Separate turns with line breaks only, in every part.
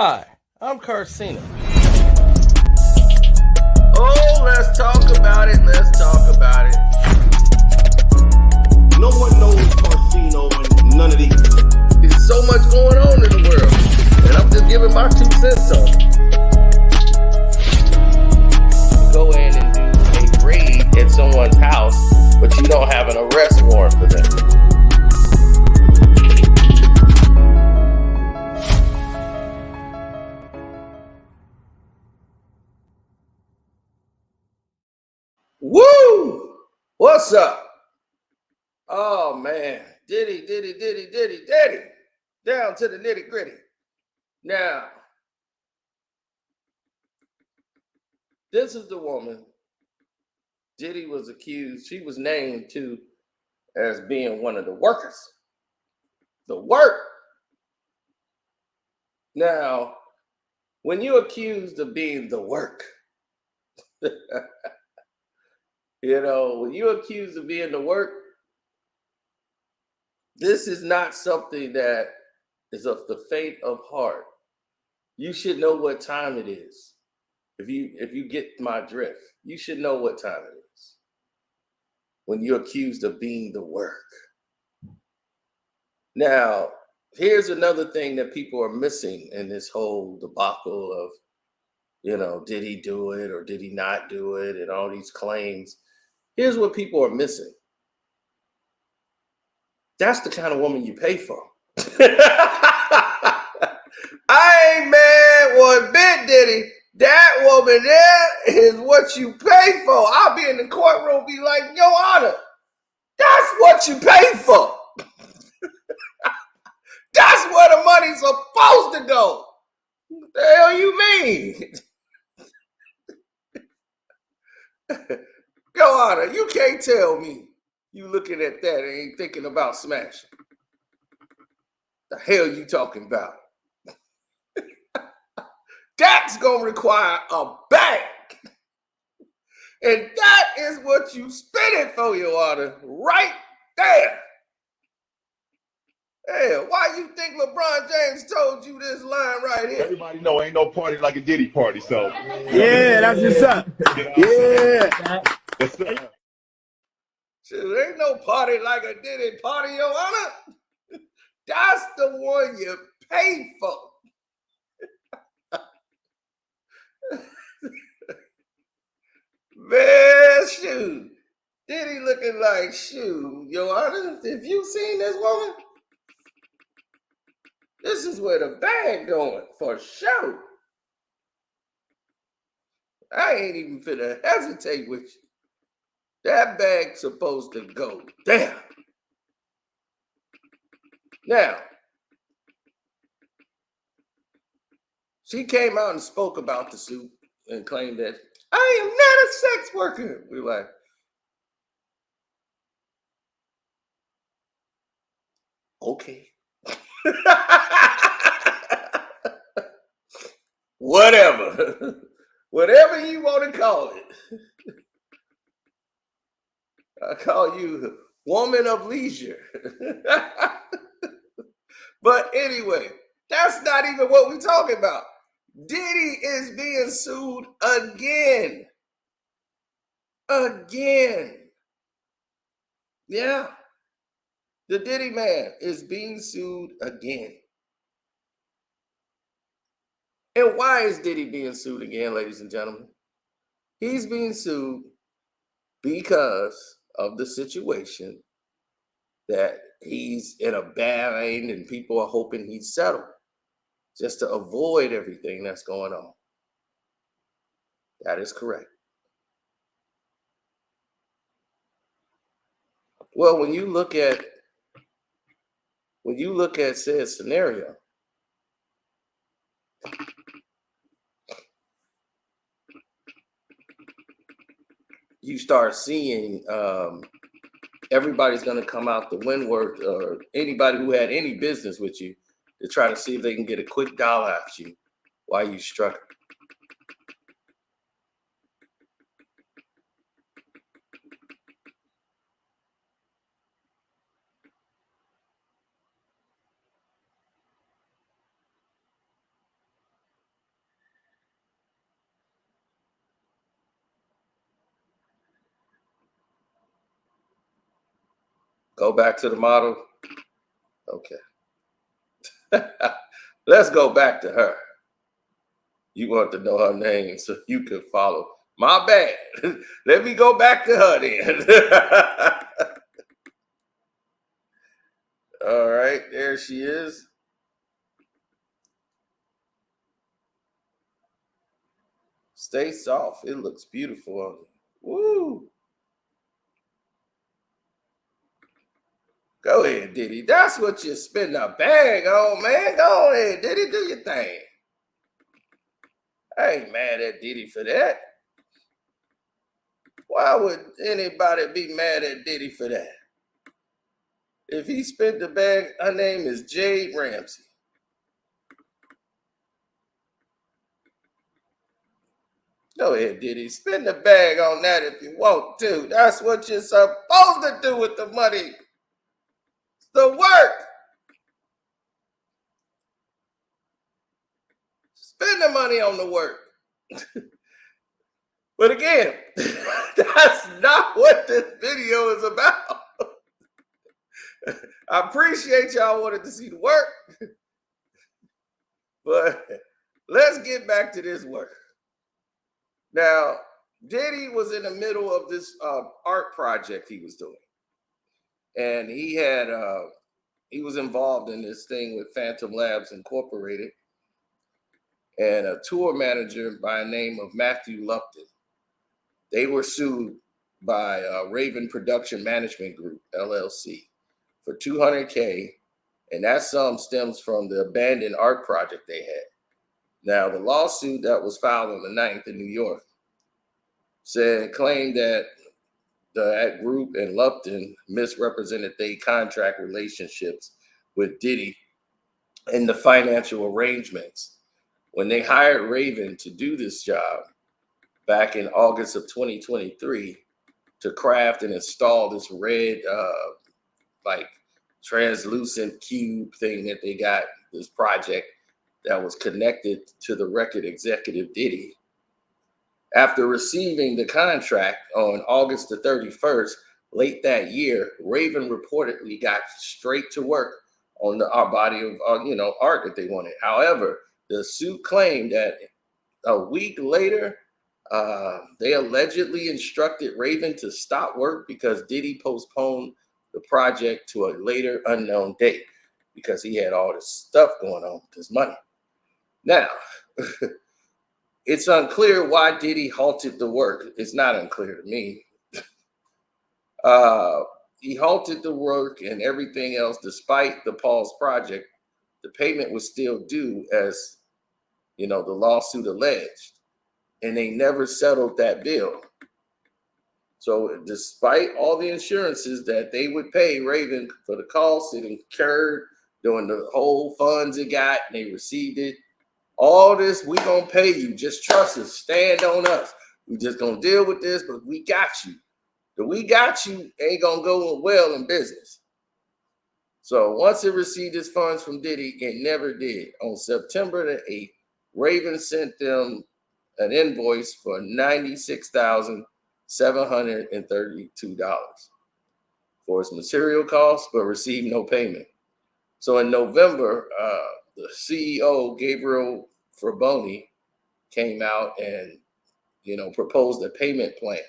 Hi, I'm Carcina.
Oh, let's talk about it. Let's talk about it.
No one knows Carcino and none of these.
There's so much going on in the world, and I'm just giving my 2 cents on it. Go in and do a raid at someone's house, but you don't have an arrest warrant for them. Woo! What's up? Oh man, Diddy. Down to the nitty gritty. Now, this is the woman Diddy was accused. She was named too as being one of the workers. The work. Now, when you're accused of being the work, when you're accused of being the work, this is not something that is of the faint of heart. You should know what time it is. If you get my drift, you should know what time it is when you're accused of being the work. Now, here's another thing that people are missing in this whole debacle of, did he do it or did he not do it, and all these claims. Here's what people are missing. That's the kind of woman you pay for. I ain't mad one bit, Diddy. That woman there is what you pay for. I'll be in the courtroom, be like, Your Honor, that's what you pay for. That's where the money's supposed to go. What the hell you mean? Your Honor, you can't tell me you looking at that and ain't thinking about smashing. The hell you talking about? That's gonna require a bank. And that is what you spend it for, Your Honor, right there. Hey, why you think LeBron James told you this line right here?
Everybody know ain't no party like a Diddy party, so.
Yeah, that's what's up. Yeah.
Yes, sir.
Shoot, ain't no party like a Diddy party, Your Honor. That's the one you pay for. Man, shoot. Diddy looking like, shoot, Your Honor, if you seen this woman, this is where the bag going, for sure. I ain't even finna hesitate with you. That bag's supposed to go down. Now, she came out and spoke about the suit and claimed that I am not a sex worker. We were like, okay. Whatever. Whatever you want to call it. I call you woman of leisure. But anyway, that's not even what we're talking about. Diddy is being sued again. Again. Yeah. The Diddy man is being sued again. And why is Diddy being sued again, ladies and gentlemen? He's being sued because of the situation that he's in a bind and people are hoping he's settled just to avoid everything that's going on. That is correct. Well, when you look at said scenario, you start seeing everybody's going to come out the windward, or anybody who had any business with you, to try to see if they can get a quick dollar out you while you struck. Go back to the model. Okay. Let's go back to her. You want to know her name so you can follow. My bad. Let me go back to her then. All right, there she is. Stay soft. It looks beautiful on you. Woo. Go ahead, Diddy. That's what you spend a bag on, man. Go ahead, Diddy. Do your thing. I ain't mad at Diddy for that. Why would anybody be mad at Diddy for that? If he spent the bag, her name is Jade Ramsey. Go ahead, Diddy. Spend the bag on that if you want to. That's what you're supposed to do with the money. It's the work. Spend the money on the work. But again, that's not what this video is about. I appreciate y'all wanted to see the work. But let's get back to this work. Now, Diddy was in the middle of this art project he was doing. And he was involved in this thing with Phantom Labs Incorporated and a tour manager by the name of Matthew Lupton. They were sued by Raven Production Management Group, LLC, for $200K. And that sum stems from the abandoned art project they had. Now, the lawsuit that was filed on the 9th in New York claimed that that group and Lupton misrepresented their contract relationships with Diddy in the financial arrangements. When they hired Raven to do this job back in August of 2023 to craft and install this red, like translucent cube thing that they got, this project that was connected to the record executive Diddy. After receiving the contract on August the 31st, late that year, Raven reportedly got straight to work on our body of art that they wanted. However, the suit claimed that a week later, they allegedly instructed Raven to stop work because Diddy postponed the project to a later unknown date because he had all this stuff going on with his money. Now, it's unclear why Diddy halted the work. It's not unclear to me. He halted the work and everything else despite the paused project. The payment was still due, as the lawsuit alleged, and they never settled that bill. So despite all the insurances that they would pay Raven for the costs it incurred during the whole funds it got, and they received it, all this, we gonna pay you. Just trust us. Stand on us. We just gonna deal with this, but we got you. The we got you ain't gonna go well in business. So once it received its funds from Diddy, it never did. On September the 8th, Raven sent them an invoice for $96,732 for its material costs, but received no payment. So in November, the CEO, Gabriel Fraboni, came out and, proposed a payment plan,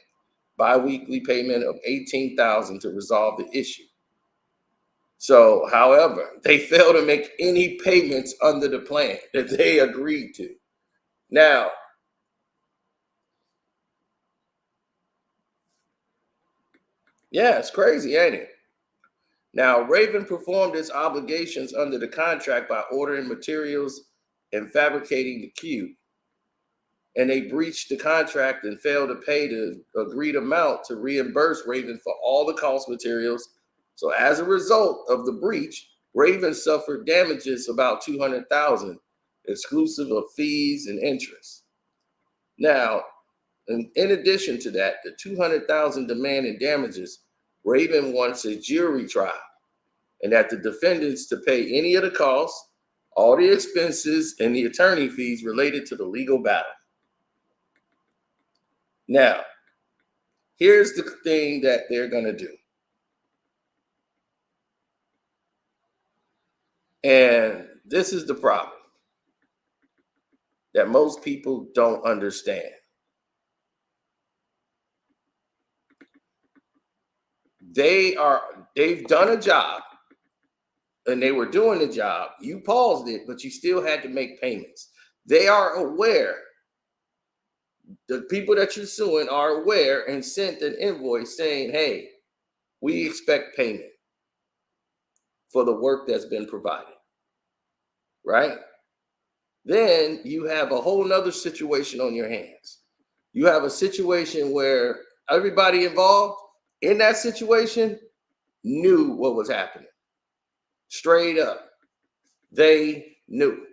bi-weekly payment of $18,000 to resolve the issue. So, however, they failed to make any payments under the plan that they agreed to. Now, yeah, it's crazy, ain't it? Now, Raven performed its obligations under the contract by ordering materials and fabricating the cube. And they breached the contract and failed to pay the agreed amount to reimburse Raven for all the cost materials. So as a result of the breach, Raven suffered damages about $200,000, exclusive of fees and interest. Now, in addition to that, the $200,000 demand in damages, Raven wants a jury trial, and that the defendants to pay any of the costs, all the expenses, and the attorney fees related to the legal battle. Now, here's the thing that they're going to do. And this is the problem that most people don't understand. They've done a job and they were doing the job. You paused it, but you still had to make payments. They are aware. The people that you're suing are aware and sent an invoice saying, hey, we expect payment for the work that's been provided, right? Then you have a whole nother situation on your hands. You have a situation where everybody involved in that situation knew what was happening. Straight up. They knew.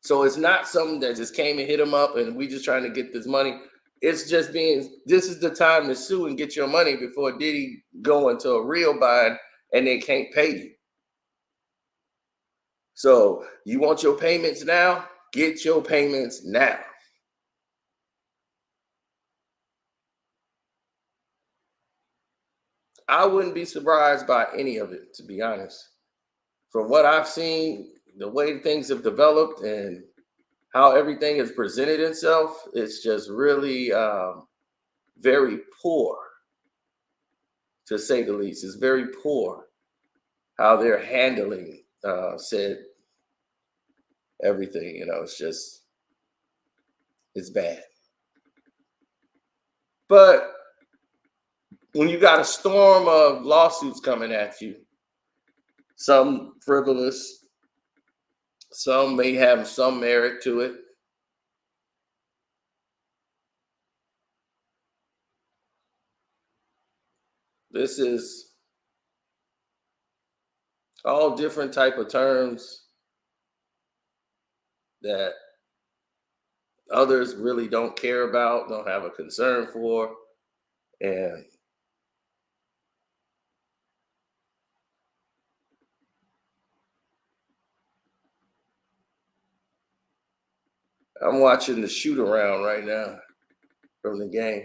So it's not something that just came and hit them up and we just trying to get this money. It's just this is the time to sue and get your money before Diddy go into a real bind and they can't pay you. So you want your payments now? Get your payments now. I wouldn't be surprised by any of it, to be honest. From what I've seen, the way things have developed and how everything has presented itself, it's just really very poor, to say the least. It's very poor how they're handling said everything. It's bad. But when you got a storm of lawsuits coming at you, some frivolous, some may have some merit to it. This is all different type of terms that others really don't care about, don't have a concern for. And I'm watching the shoot around right now from the game.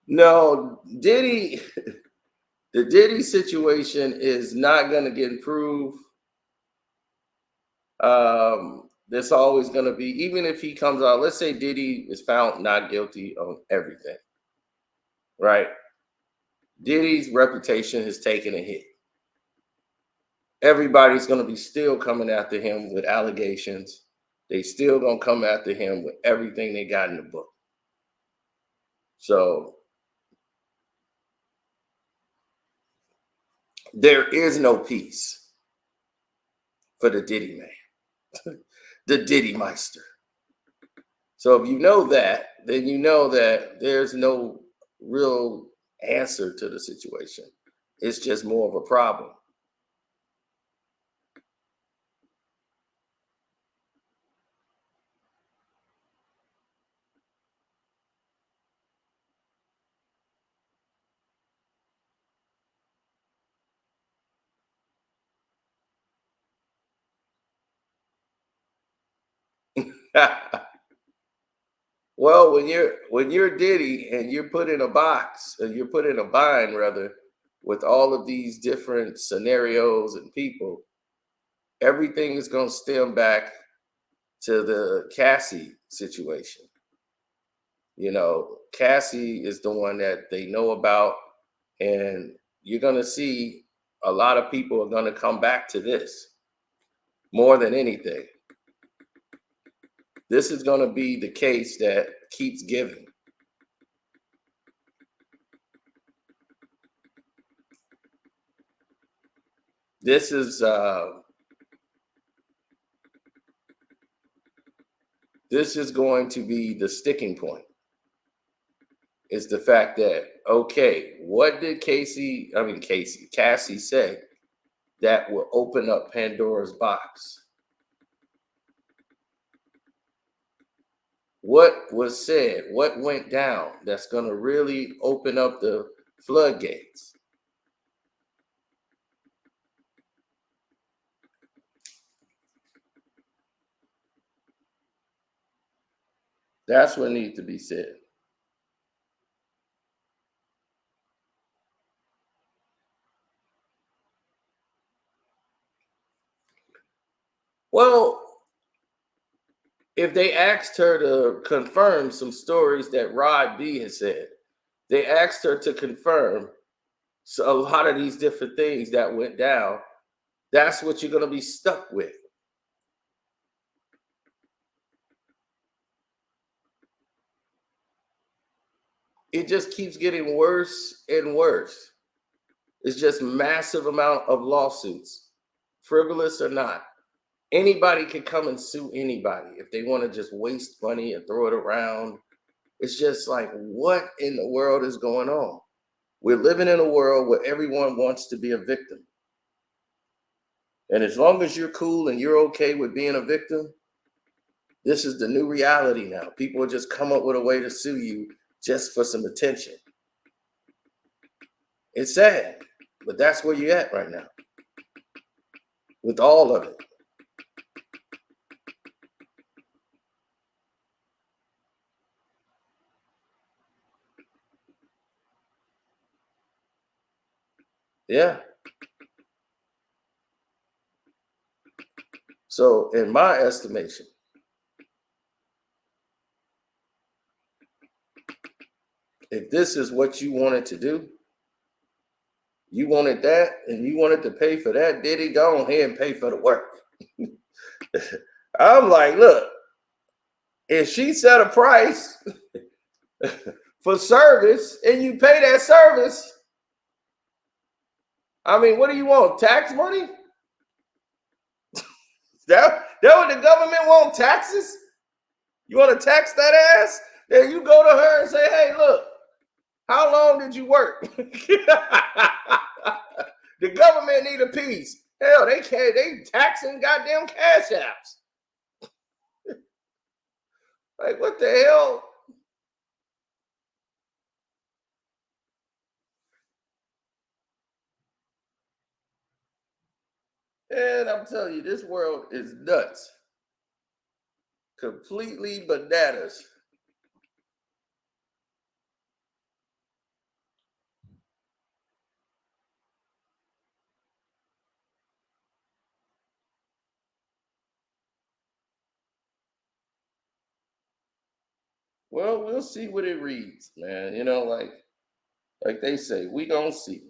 No, Diddy, the Diddy situation is not going to get improved. There's always going to be, even if he comes out, let's say Diddy is found not guilty on everything, right? Diddy's reputation has taken a hit. Everybody's going to be still coming after him with allegations. They still going to come after him with everything they got in the book. So there is no peace for the Diddy man, the Diddy Meister. So if you know that, then you know that there's no real answer to the situation. It's just more of a problem. Well, when you're Diddy and you're put in a box, and you're put in a bind rather, with all of these different scenarios and people, everything is going to stem back to the Cassie situation. Cassie is the one that they know about, and you're going to see a lot of people are going to come back to this more than anything. This is going to be the case that keeps giving. This is going to be the sticking point. Is the fact that, okay, what did Cassie say that will open up Pandora's box? What was said? What went down that's going to really open up the floodgates? That's what needs to be said. Well, if they asked her to confirm some stories that Rod B has said, they asked her to confirm a lot of these different things that went down. That's what you're going to be stuck with. It just keeps getting worse and worse. It's just massive amount of lawsuits, frivolous or not. Anybody can come and sue anybody if they want to just waste money and throw it around. It's just like, what in the world is going on? We're living in a world where everyone wants to be a victim. And as long as you're cool and you're okay with being a victim, this is the new reality now. People will just come up with a way to sue you just for some attention. It's sad, but that's where you're at right now with all of it. Yeah. So, in my estimation, if this is what you wanted to do, you wanted that, and you wanted to pay for that, Diddy, go ahead and pay for the work. I'm like, look, if she set a price for service and you pay that service, I mean, what do you want? Tax money? That what the government want? Taxes? You want to tax that ass? Then you go to her and say, hey, look, how long did you work? The government need a piece. Hell, they taxing goddamn cash apps. Like, what the hell? And I'm telling you, this world is nuts. Completely bananas. Well, we'll see what it reads, man. You know, like they say, we gonna see.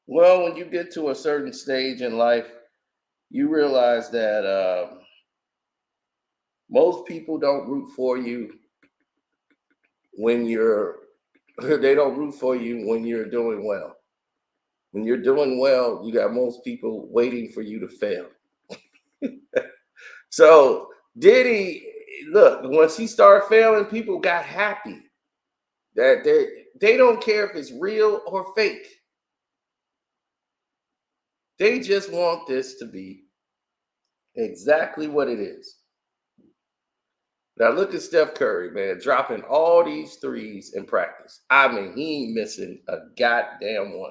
Well, when you get to a certain stage in life, you realize that most people don't root for you when you're they don't root for you when you're doing well. When you're doing well, you got most people waiting for you to fail. So Diddy, look, once he started failing, people got happy that they don't care if it's real or fake. They just want this to be exactly what it is. Now look at Steph Curry, man, dropping all these threes in practice. I mean, he ain't missing a goddamn one.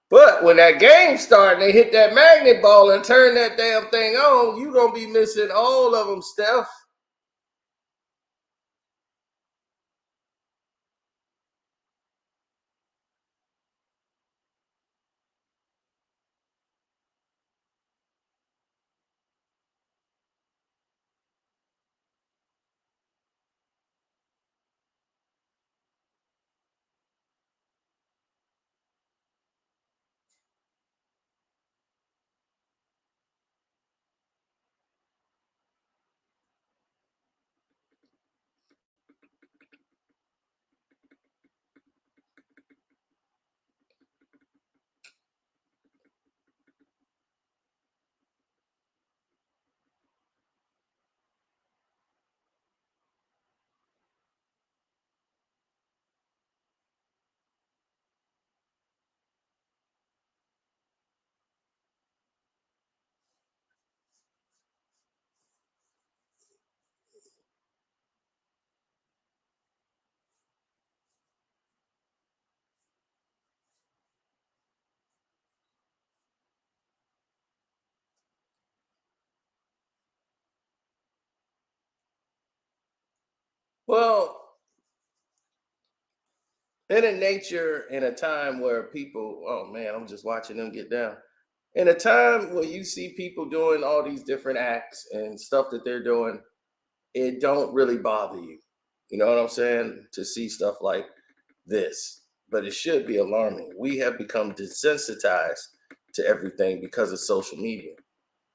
But when that game started, they hit that magnet ball and turn that damn thing on, you gonna be missing all of them, Steph. Well, in a nature, in a time where people, oh man, I'm just watching them get down. In a time where you see people doing all these different acts and stuff that they're doing, it don't really bother you. You know what I'm saying? To see stuff like this. But it should be alarming. We have become desensitized to everything because of social media.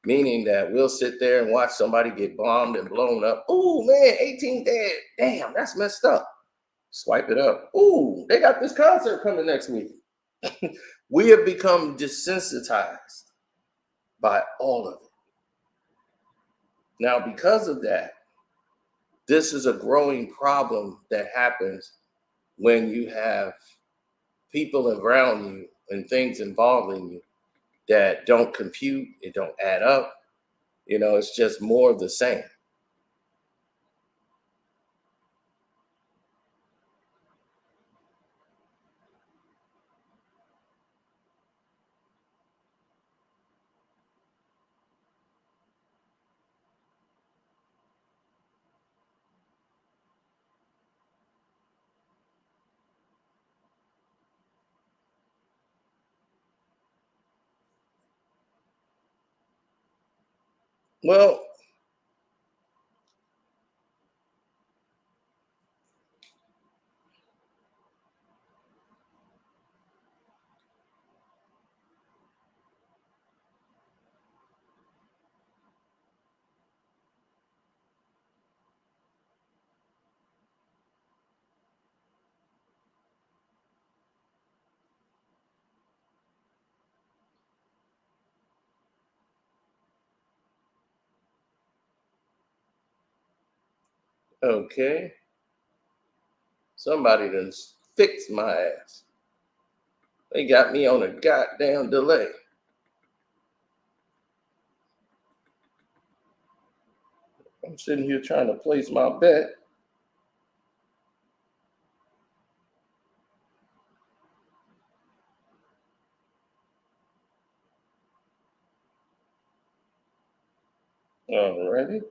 Meaning that we'll sit there and watch somebody get bombed and blown up. Oh man, 18 dead. Damn, that's messed up. Swipe it up. Ooh, they got this concert coming next week. We have become desensitized by all of it. Now, because of that, this is a growing problem that happens when you have people around you and things involving you that don't compute, it don't add up. You know, it's just more of the same. Well, okay. Somebody done fixed my ass. They got me on a goddamn delay. I'm sitting here trying to place my bet. Alrighty.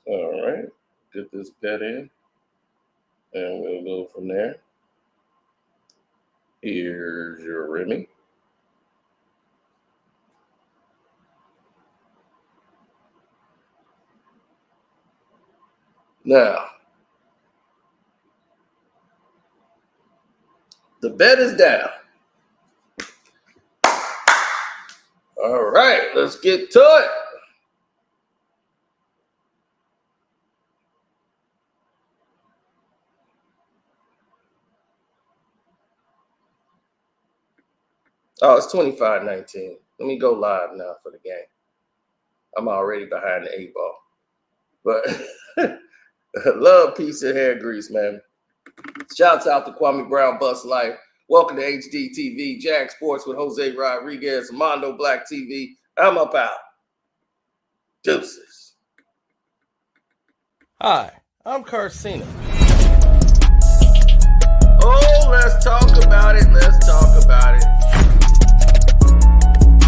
All right. Get this bet in. And we'll go from there. Here's your Remy. Now, the bet is down. All right, let's get to it. Oh, it's 25-19. Let me go live now for the game. I'm already behind the 8-ball. But love, peace, and hair grease, man. Shouts out to Kwame Brown Bust Life. Welcome to HD TV, Jag Sports with Jose Rodriguez, Mondo Black TV. I'm up out. Deuces. Hi, I'm Carcino. Oh, let's talk about it. Let's talk about it.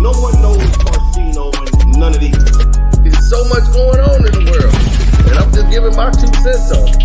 No one knows Carcino and none of these.
There's so much going on in the world, and I'm just giving my 2 cents on it.